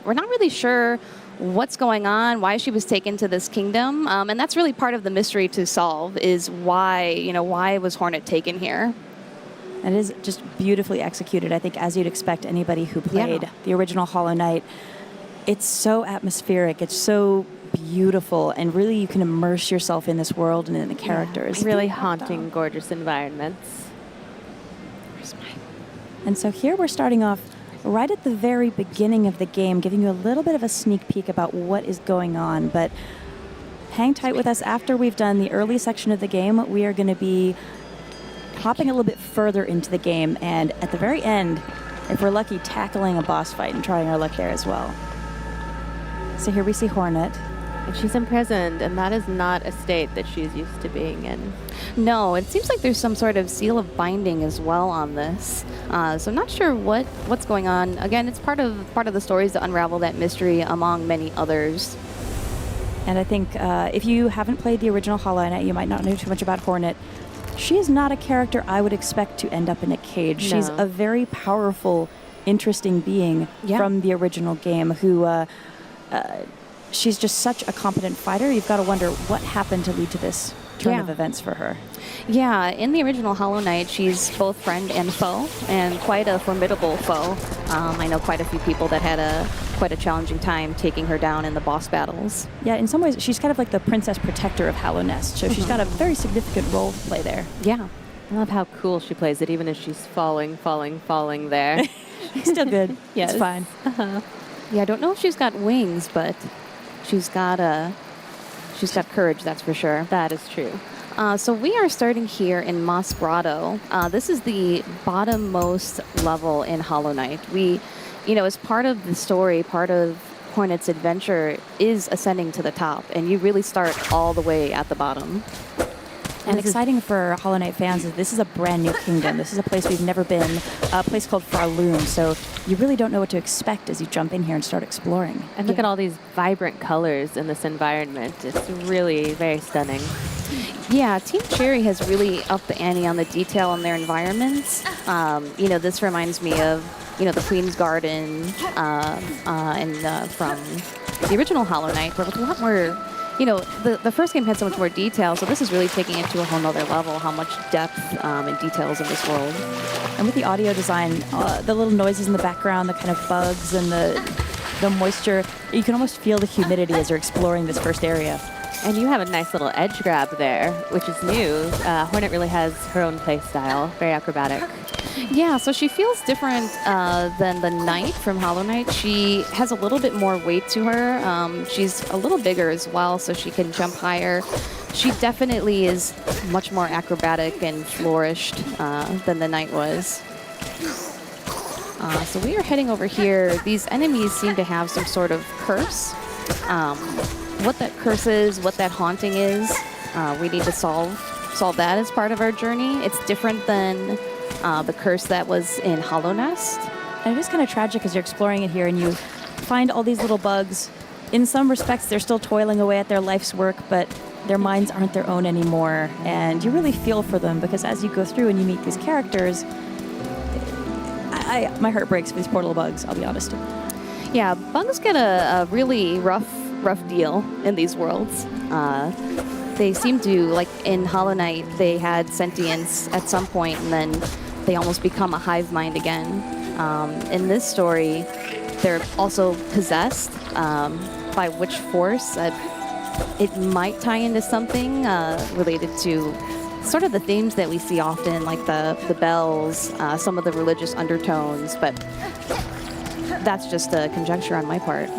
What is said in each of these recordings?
We're not really sure what's going on, why she was taken to this kingdom, and that's really part of the mystery to solve, is why was Hornet taken here? And it is just beautifully executed, I think, as you'd expect anybody who played the original Hollow Knight. It's so atmospheric, it's so beautiful, and really you can immerse yourself in this world and in the characters. Really haunting, gorgeous environments. And so here we're starting off right at the very beginning of the game, giving you a little bit of a sneak peek about what is going on. But hang tight with us. After we've done the early section of the game, we are going to be hopping a little bit further into the game, and at the very end, if we're lucky, tackling a boss fight and trying our luck there as well. So here we see Hornet. And she's imprisoned, and that is not a state that she's used to being in. No, it seems like there's some sort of seal of binding as well on this. So I'm not sure what's going on. Again, it's part of the stories to unravel that mystery among many others. And I think if you haven't played the original Hollow Knight, you might not know too much about Hornet. She is not a character I would expect to end up in a cage. No. She's a very powerful, interesting being from the original game who... she's just such a competent fighter. You've got to wonder what happened to lead to this turn of events for her. Yeah, in the original Hollow Knight, she's both friend and foe, and quite a formidable foe. I know quite a few people that had quite a challenging time taking her down in the boss battles. Yeah, in some ways, she's kind of like the princess protector of Hallow Nest, so she's got a very significant role to play there. Yeah. I love how cool she plays it, even as she's falling there. Still good. Yes. It's fine. Yeah, I don't know if she's got wings, but she's got courage, that's for sure. That is true. So we are starting here in Moss Grotto. This is the bottommost level in Hollow Knight. As part of the story, part of Hornet's adventure is ascending to the top, and you really start all the way at the bottom. And exciting for Hollow Knight fans is this is a brand new kingdom. This is a place we've never been, a place called Farloom. So you really don't know what to expect as you jump in here and start exploring. And look at all these vibrant colors in this environment. It's really very stunning. Yeah, Team Cherry has really upped the ante on the detail in their environments. This reminds me of, the Queen's Garden from the original Hollow Knight, where it was a lot more... the first game had so much more detail, so this is really taking it to a whole nother level, how much depth and details in this world. And with the audio design, the little noises in the background, the kind of bugs and the moisture, you can almost feel the humidity as you're exploring this first area. And you have a nice little edge grab there, which is new. Hornet really has her own play style, very acrobatic. Yeah, so she feels different than the Knight from Hollow Knight. She has a little bit more weight to her. She's a little bigger as well, so she can jump higher. She definitely is much more acrobatic and flourished than the Knight was. So we are heading over here. These enemies seem to have some sort of curse. What that curse is, what that haunting is, we need to solve that as part of our journey. It's different than the curse that was in Hollow Nest. And it is kind of tragic as you're exploring it here and you find all these little bugs. In some respects, they're still toiling away at their life's work, but their minds aren't their own anymore. And you really feel for them because as you go through and you meet these characters, my heart breaks for these poor little bugs, I'll be honest. Yeah, bugs get a really rough deal in these worlds. They seem to, like in Hollow Knight, they had sentience at some point and then they almost become a hive mind again. In this story, they're also possessed by which force. It might tie into something related to sort of the themes that we see often, like the bells, some of the religious undertones, but that's just a conjecture on my part.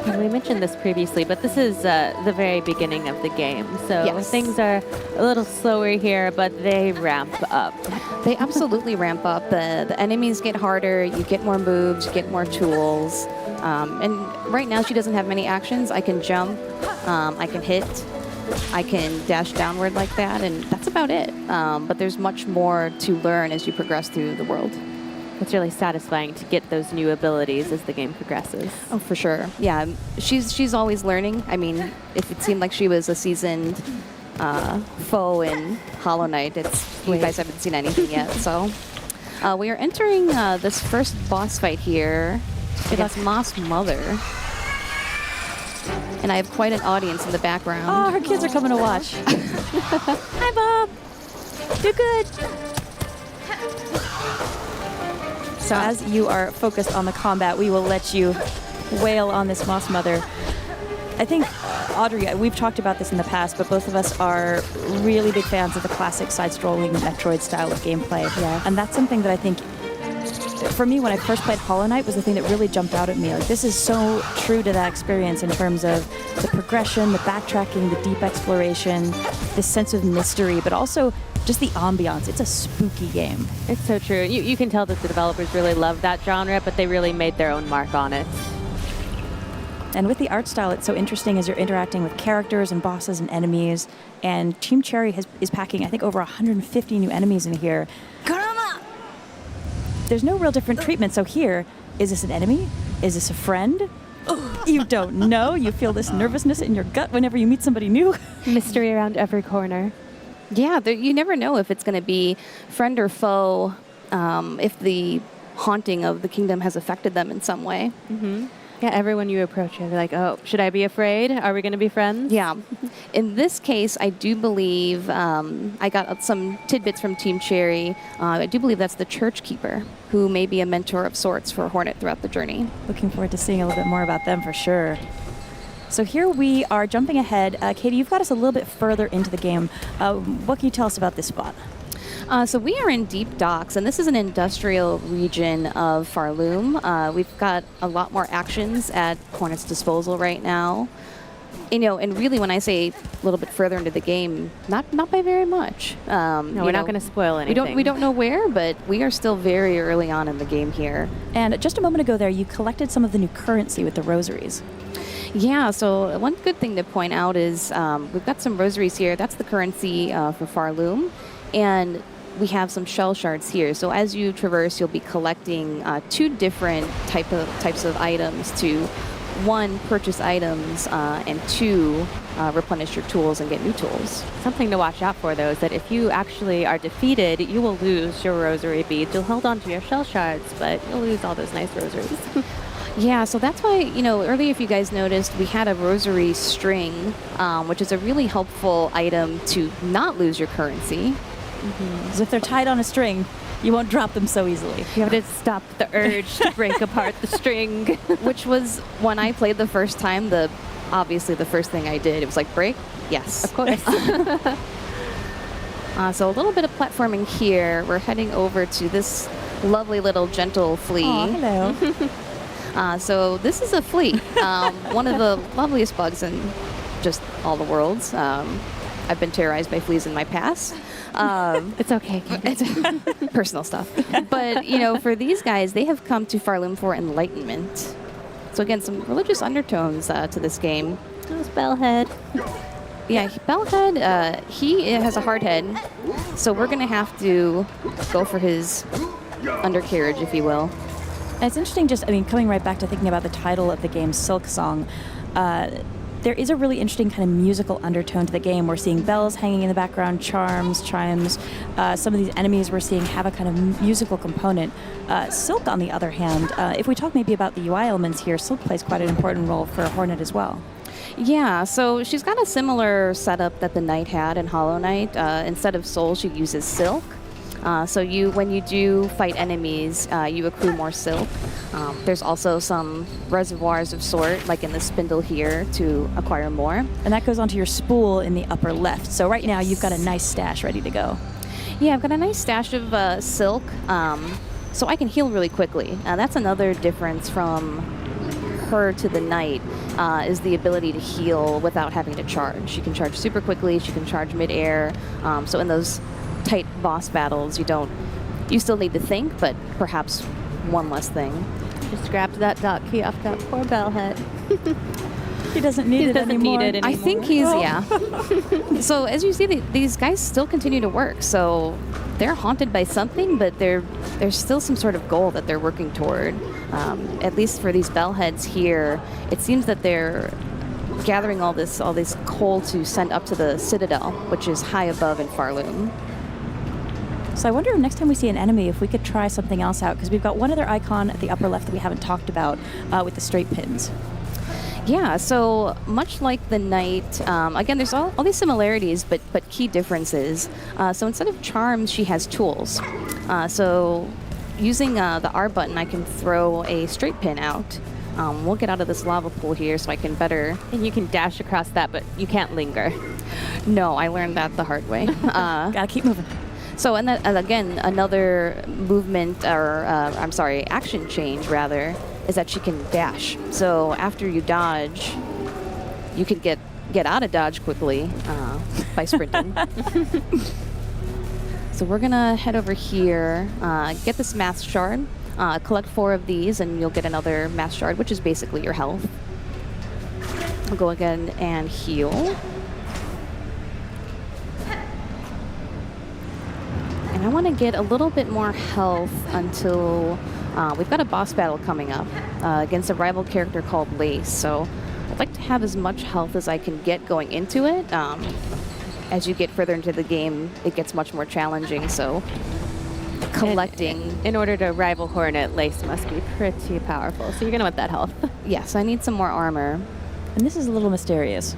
And we mentioned this previously, but this is the very beginning of the game. So things are a little slower here, but they ramp up. They absolutely ramp up. The enemies get harder, you get more moves, you get more tools. And right now she doesn't have many actions. I can jump, I can hit, I can dash downward like that, and that's about it. But there's much more to learn as you progress through the world. It's really satisfying to get those new abilities as the game progresses. Oh, for sure. Yeah, she's always learning. I mean, if it seemed like she was a seasoned foe in Hollow Knight, you guys haven't seen anything yet. So we are entering this first boss fight here. against Moss Mother. And I have quite an audience in the background. Oh, her kids are coming to watch. Hi, Bob. Do good. So as you are focused on the combat, we will let you wail on this Moss Mother. I think, Audrey, we've talked about this in the past, but both of us are really big fans of the classic side-scrolling Metroid style of gameplay. Yeah. And that's something that I think, for me, when I first played Hollow Knight, was the thing that really jumped out at me. Like, this is so true to that experience in terms of the progression, the backtracking, the deep exploration, this sense of mystery, but also just the ambiance. It's a spooky game. It's so true. You can tell that the developers really love that genre, but they really made their own mark on it. And with the art style, it's so interesting as you're interacting with characters and bosses and enemies. And Team Cherry is packing, I think, over 150 new enemies in here. Karama! There's no real different treatment. So here, is this an enemy? Is this a friend? You don't know. You feel this nervousness in your gut whenever you meet somebody new. Mystery around every corner. Yeah, you never know if it's going to be friend or foe, if the haunting of the kingdom has affected them in some way. Mm-hmm. Yeah, everyone you approach, you're like, oh, should I be afraid? Are we going to be friends? Yeah. In this case, I do believe, I got some tidbits from Team Cherry. I do believe that's the church keeper, who may be a mentor of sorts for Hornet throughout the journey. Looking forward to seeing a little bit more about them for sure. So here we are jumping ahead. Katie, you've got us a little bit further into the game. What can you tell us about this spot? So we are in Deep Docks, and this is an industrial region of Farloom. We've got a lot more actions at Hornet's disposal right now. And really, when I say a little bit further into the game, not by very much. No, we're not going to spoil anything. We don't know where, but we are still very early on in the game here. And just a moment ago there, you collected some of the new currency with the rosaries. Yeah, so one good thing to point out is we've got some rosaries here. That's the currency for Farloom. And we have some shell shards here. So as you traverse, you'll be collecting two different types of items to, one, purchase items, and two, replenish your tools and get new tools. Something to watch out for, though, is that if you actually are defeated, you will lose your rosary beads. You'll hold on to your shell shards, but you'll lose all those nice rosaries. Yeah, so that's why, earlier if you guys noticed, we had a rosary string, which is a really helpful item to not lose your currency. Because if they're tied on a string, you won't drop them so easily. You have to stop the urge to break apart the string. Which was, when I played the first time, obviously the first thing I did. It was like, break? Yes. Of course. So a little bit of platforming here. We're heading over to this lovely little gentle flea. Oh, hello. So this is a flea, one of the loveliest bugs in just all the worlds. I've been terrorized by fleas in my past. It's okay. It's personal stuff. But, for these guys, they have come to Farloom for enlightenment. So again, some religious undertones to this game. There's Bellhead. Yeah, Bellhead, he has a hard head. So we're going to have to go for his undercarriage, if you will. And it's interesting, coming right back to thinking about the title of the game, Silksong, there is a really interesting kind of musical undertone to the game. We're seeing bells hanging in the background, chimes. Some of these enemies we're seeing have a kind of musical component. Silk, on the other hand, if we talk maybe about the UI elements here, Silk plays quite an important role for Hornet as well. Yeah, so she's got a similar setup that the Knight had in Hollow Knight. Instead of soul, she uses silk. So when you do fight enemies, you accrue more silk. There's also some reservoirs of sort, like in the spindle here, to acquire more. And that goes onto your spool in the upper left. So right now you've got a nice stash ready to go. Yeah, I've got a nice stash of silk, so I can heal really quickly. That's another difference from her to the Knight, is the ability to heal without having to charge. She can charge super quickly, she can charge mid-air, so in those tight boss battles, you still need to think, but perhaps one less thing. Just grabbed that dot key off that poor Bellhead. He doesn't need it anymore. I think yeah. So as you see, these guys still continue to work. So they're haunted by something, but there's still some sort of goal that they're working toward. At least for these Bellheads here, it seems that they're gathering all this coal to send up to the Citadel, which is high above in Farloom. So I wonder if next time we see an enemy if we could try something else out, because we've got one other icon at the upper left that we haven't talked about with the straight pins. Yeah, so much like the knight, again, there's all these similarities, but key differences. So instead of charms, she has tools. So using the R button, I can throw a straight pin out. We'll get out of this lava pool here so I can better... And you can dash across that, but you can't linger. No, I learned that the hard way. Gotta keep moving. So, and again, another movement, or action change rather, is that she can dash. So after you dodge, you can get out of dodge quickly by sprinting. So we're gonna head over here, get this math shard, collect 4 of these, and you'll get another math shard, which is basically your health. I'll go again and heal. And I want to get a little bit more health until we've got a boss battle coming up against a rival character called Lace. So I'd like to have as much health as I can get going into it. As you get further into the game, it gets much more challenging. So collecting... In order to rival Hornet, Lace must be pretty powerful. So you're going to want that health. Yes, I need some more armor. And this is a little mysterious.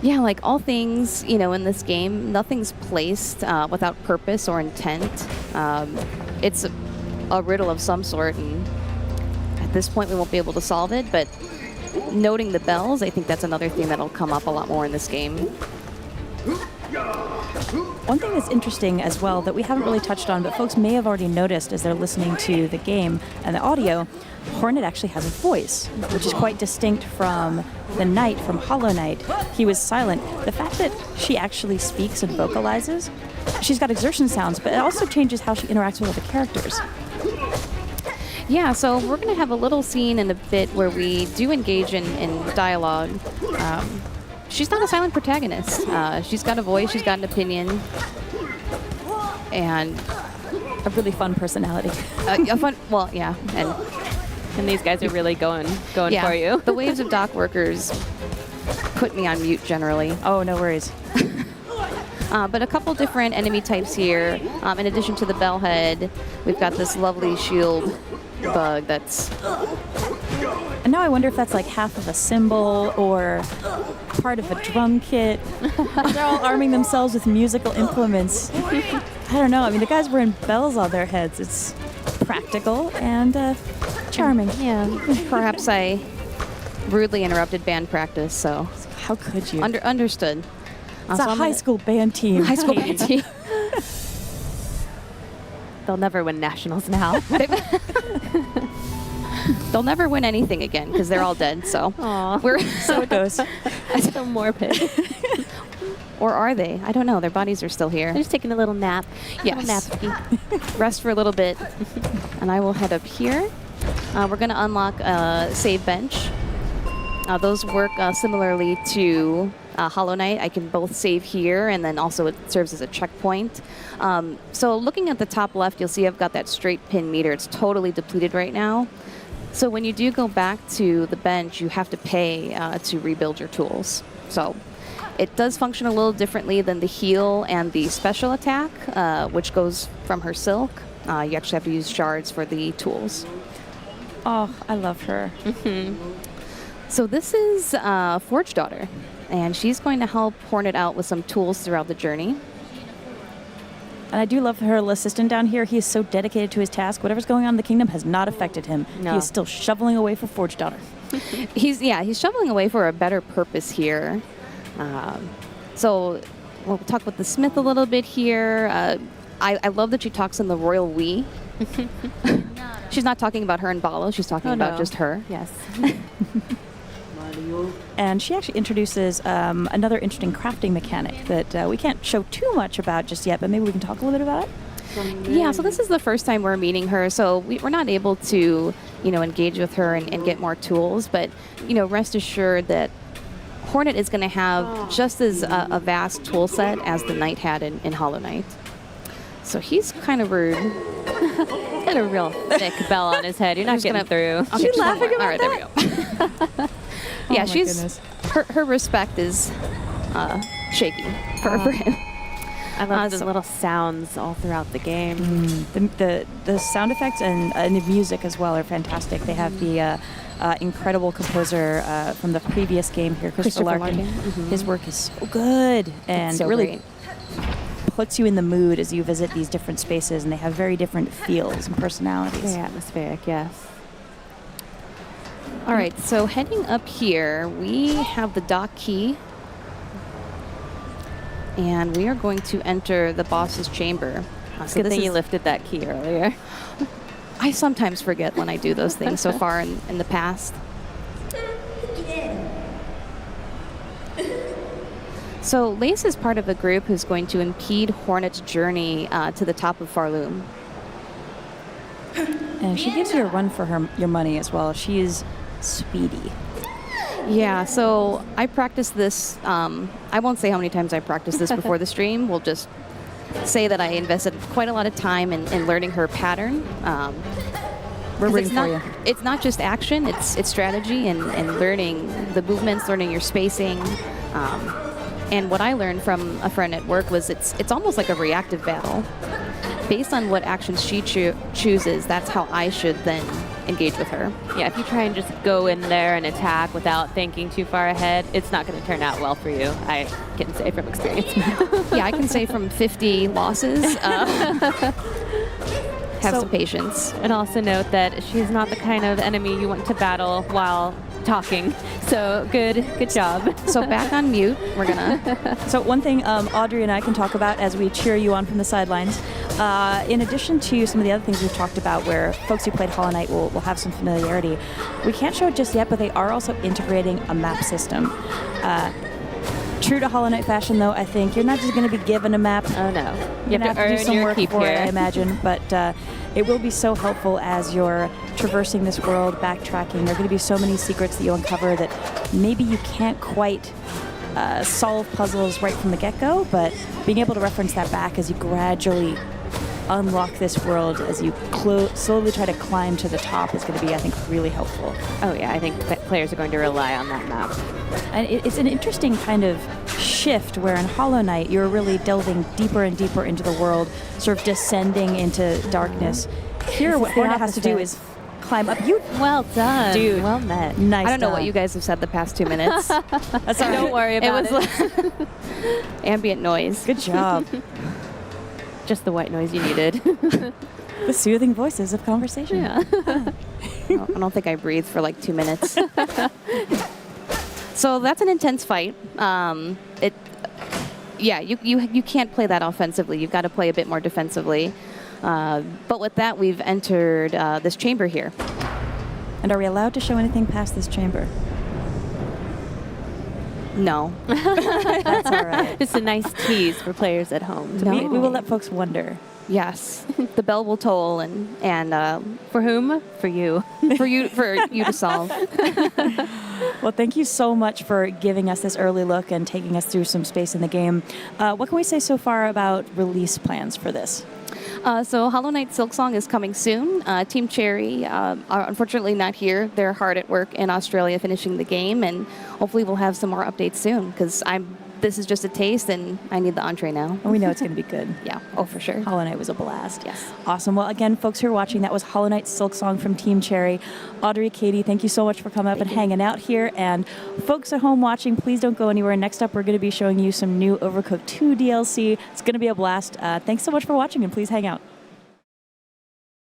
Yeah, like all things, in this game, nothing's placed without purpose or intent. It's a riddle of some sort, and at this point we won't be able to solve it, but noting the bells, I think that's another thing that'll come up a lot more in this game. One thing that's interesting as well that we haven't really touched on, but folks may have already noticed as they're listening to the game and the audio, Hornet actually has a voice, which is quite distinct from the Knight from Hollow Knight. He was silent. The fact that she actually speaks and vocalizes, she's got exertion sounds, but it also changes how she interacts with other characters. Yeah, so we're going to have a little scene in a bit where we do engage in dialogue. She's not a silent protagonist. She's got a voice, she's got an opinion, and a really fun personality. Yeah, and these guys are really going for you. The waves of dock workers put me on mute generally. Oh, no worries. But a couple different enemy types here. In addition to the bellhead, we've got this lovely shield bug that's... And now I wonder if that's like half of a cymbal or part of a drum kit. They're all arming themselves with musical implements. I don't know. I mean, the guys wearing bells on their heads. It's practical and charming. Yeah. Perhaps I rudely interrupted band practice, so... How could you? Understood. It's a high school band team. High school band team. They'll never win nationals now. They'll never win anything again because they're all dead. So so it goes. Still more pit. Or are they? I don't know. Their bodies are still here. They're just taking a little nap. Yes. Nap. Rest for a little bit, and I will head up here. We're going to unlock a save bench. Those work similarly to Hollow Knight. I can both save here, and then also it serves as a checkpoint. So looking at the top left, you'll see I've got that straight pin meter. It's totally depleted right now. So when you do go back to the bench, you have to pay to rebuild your tools. So it does function a little differently than the heal and the special attack, which goes from her silk. You actually have to use shards for the tools. Oh, I love her. So this is Forge Daughter, and she's going to help Hornet out with some tools throughout the journey. And I do love her little assistant down here. He is so dedicated to his task. Whatever's going on in the kingdom has not affected him. No. He is still shoveling away for Forge Daughter. He's shoveling away for a better purpose here. So we'll talk with the smith a little bit here. I love that she talks in the royal we. She's not talking about her and Balo. She's talking about just her. Yes. And she actually introduces another interesting crafting mechanic that we can't show too much about just yet, but maybe we can talk a little bit about it. Yeah, so this is the first time we're meeting her, so we're not able to, engage with her and get more tools, but, rest assured that Hornet is going to have just as a vast tool set as the Knight had in Hollow Knight. So he's kind of rude. He's got a real thick bell on his head. You're not getting through. Is she laughing about All right, there we go. Yeah, goodness. her respect is shaky for him. I love the little sounds all throughout the game. The sound effects and the music as well are fantastic. They have the incredible composer from the previous game here, Christopher Larkin. His work is so good and so really great. puts you in the mood as you visit these different spaces, and they have very different feels and personalities. Very atmospheric, yes. All right, so heading up here, we have the dock key. And we are going to enter the boss's chamber. Good thing you lifted that key earlier. I sometimes forget when I do those things so far in the past. So Lace is part of a group who's going to impede Hornet's journey to the top of Farloom. And she gives you a run for your money as well. She is speedy. Yeah, so I practiced this. I won't say how many times I practiced this before the stream. We'll just say that I invested quite a lot of time in learning her pattern. We're rooting for you. It's not just action, it's strategy and learning the movements, learning your spacing. And what I learned from a friend at work was it's almost like a reactive battle. Based on what actions she chooses, that's how I should then engage with her. Yeah, if you try and just go in there and attack without thinking too far ahead, it's not going to turn out well for you. I can say from experience. Yeah, I can say from 50 losses. Have some patience. And also note that she's not the kind of enemy you want to battle while talking. So good job. So back on mute, we're gonna. So one thing Audrey and I can talk about as we cheer you on from the sidelines, in addition to some of the other things we've talked about where folks who played Hollow Knight will have some familiarity, we can't show it just yet, but they are also integrating a map system. True to Hollow Knight fashion, though, I think you're not just going to be given a map. Oh, no. You have to earn do some your work keep for it, here. I imagine. But it will be so helpful as you're traversing this world, backtracking. There are going to be so many secrets that you'll uncover that maybe you can't quite solve puzzles right from the get-go, but being able to reference that back as you gradually unlock this world, as you slowly try to climb to the top, is going to be, I think, really helpful. Oh, yeah. I think that players are going to rely on that map. And it's an interesting kind of shift where in Hollow Knight, you're really delving deeper and deeper into the world, sort of descending into darkness. Here, what Hornet has to do is climb up. Well done. Dude. Well met. Nice. I don't know what you guys have said the past 2 minutes. Don't worry about it. It was ambient noise. Good job. Just the white noise you needed. The soothing voices of conversation. Yeah. I don't think I breathed for like 2 minutes. So that's an intense fight. You can't play that offensively. You've got to play a bit more defensively. But with that, we've entered this chamber here. And are we allowed to show anything past this chamber? No. That's all right. It's a nice tease for players at home. No. We will let folks wonder. Yes. The bell will toll and For whom? For you. for you to solve. Well, thank you so much for giving us this early look and taking us through some space in the game. What can we say so far about release plans for this? So Hollow Knight Silksong is coming soon. Team Cherry are unfortunately not here. They're hard at work in Australia finishing the game, and hopefully we'll have some more updates soon because this is just a taste and I need the entree now. And we know it's going to be good. Yeah, oh for sure. Hollow Knight was a blast. Yes. Awesome. Well, again, folks who are watching, that was Hollow Knight Silksong from Team Cherry. Audrey, Katie, thank you so much for coming up and hanging out here. And folks at home watching, please don't go anywhere. Next up, we're going to be showing you some new Overcooked 2 DLC. It's going to be a blast. Thanks so much for watching, and please hang out.